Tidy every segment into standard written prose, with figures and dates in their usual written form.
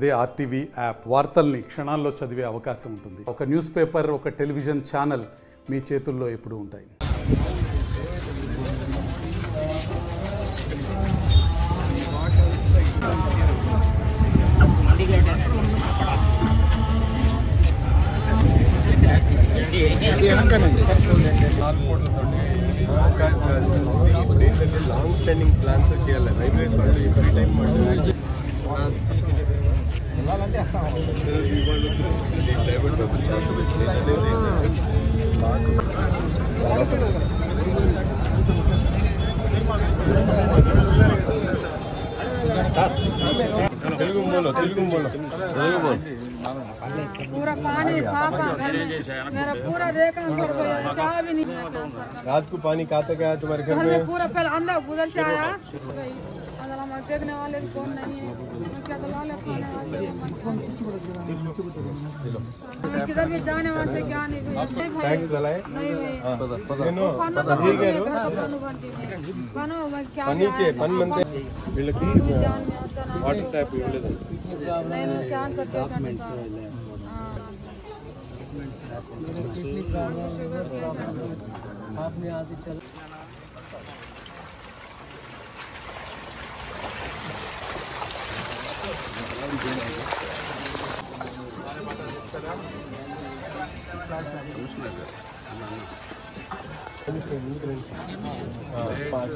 అదే RTV app వార్తల్ని క్షణాల్లో చదివే అవకాశం ఉంటుంది. ఒక న్యూస్ పేపర్, ఒక టెలివిజన్ ఛానల్ మీ చేతుల్లో ఎప్పుడూ ఉంటాయి. లాంగ్ స్టాండింగ్ ప్లాన్స్ చేయాలి. రైల్వేస్ వాళ్ళు ఎవ్రీ టైం తెలుగు बोलो पूरा पानी साफ है, मेरा पूरा देखा घर गया, क्या भी नहीं आता। रात को पानी कहाँ तक आया तुम्हारे घर में? पूरा पहले अंदर उधर से आया, अगर हम देखने वाले कौन नहीं है, क्या तो लाले खाने वाले किधर भी जाने वाले क्या नहीं टैक्स डलाए नहीं नीचे पन मंदिर वाटर टैप నేను క్యాన్సర్ పేషెంట్ आपने आगे चल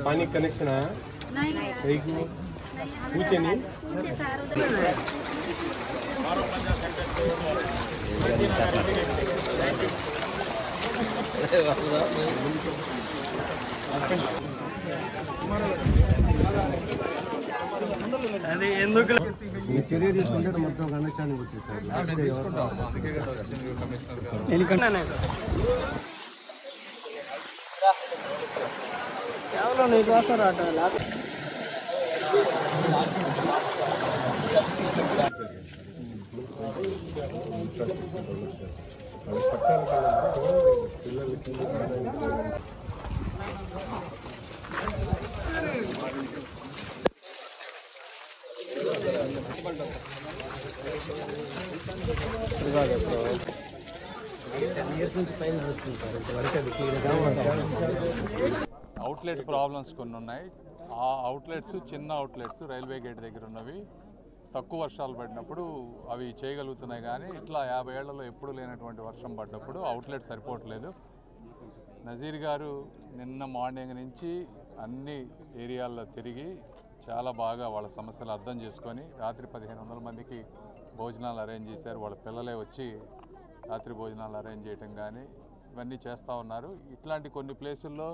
पानी कनेक्शन आया नहीं पूछे नहीं అది ఎందుకు చర్య తీసుకుంటే మొత్తం కనెక్షన్ వచ్చింది సార్. కేవలం నీకోసం రాట పిల్లలకి అవుట్లెట్ ప్రాబ్లమ్స్ కొన్ని ఉన్నాయి. ఆ అవుట్లెట్స్ చిన్న అవుట్లెట్స్ రైల్వే గేట్ దగ్గర ఉన్నవి తక్కువ వర్షాలు పడినప్పుడు అవి చేయగలుగుతున్నాయి. కానీ ఇట్లా 50 ఏళ్లలో ఎప్పుడు లేనటువంటి వర్షం పడ్డప్పుడు అవుట్లెట్ సరిపోవట్లేదు. నజీర్ గారు నిన్న మార్నింగ్ నుంచి అన్ని ఏరియాల్లో తిరిగి చాలా బాగా వాళ్ళ సమస్యలు అర్థం చేసుకొని రాత్రి 1500 మందికి భోజనాలు అరేంజ్ చేశారు. వాళ్ళ పిల్లలే వచ్చి రాత్రి భోజనాలు అరేంజ్ చేయటం కానీ ఇవన్నీ చేస్తూ ఉన్నారు. ఇట్లాంటి కొన్ని ప్లేసుల్లో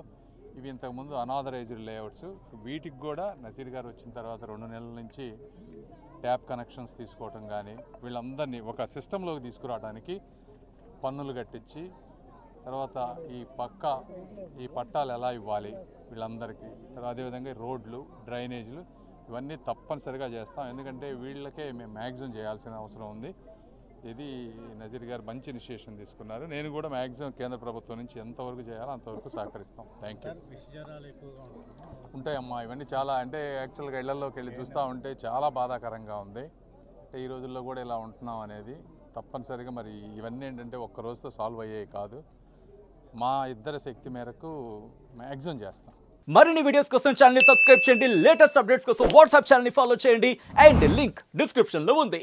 ఇవి ఇంతకుముందు అనాథరైజ్డ్ లేఅవుట్స్, వీటికి కూడా నజీర్ గారు వచ్చిన తర్వాత 2 నెలల నుంచి ట్యాప్ కనెక్షన్స్ తీసుకోవటం కానీ వీళ్ళందరినీ ఒక సిస్టంలోకి తీసుకురావడానికి పన్నులు కట్టించి తర్వాత ఈ పట్టాలు ఎలా ఇవ్వాలి వీళ్ళందరికీ, తర్వాత అదేవిధంగా రోడ్లు, డ్రైనేజీలు ఇవన్నీ తప్పనిసరిగా చేస్తాం. ఎందుకంటే వీళ్ళకే మేము మ్యాక్సిమం చేయాల్సిన అవసరం ఉంది. ఇది నజీర్ గారు మంచి ఇనిషియేషన్ తీసుకున్నారు. నేను కూడా మ్యాక్సిమం కేంద్ర ప్రభుత్వం నుంచి ఎంతవరకు చేయాలో అంతవరకు సహకరిస్తాం. Thank you. ఉంటాయమ్మా ఇవన్నీ చాలా, అంటే యాక్చువల్గా ఇళ్లలోకి వెళ్ళి చూస్తూ ఉంటే చాలా బాధాకరంగా ఉంది. అంటే ఈ రోజుల్లో కూడా ఇలా ఉంటున్నాం అనేది తప్పనిసరిగా మరి ఇవన్నీ ఏంటంటే ఒక్క రోజుతో సాల్వ్ అయ్యేవి కాదు. మా ఇద్దరి శక్తి మేరకు మ్యాక్సిమం చేస్తాం. మరిన్ని వీడియోస్ కోసం ఛానల్ ని సబ్స్క్రైబ్ చేయండి. లేటెస్ట్ అప్డేట్స్ కోసం వాట్సాప్ ఛానల్ ని ఫాలో చేయండి. అండ్ లింక్ డిస్క్రిప్షన్ లో ఉంది.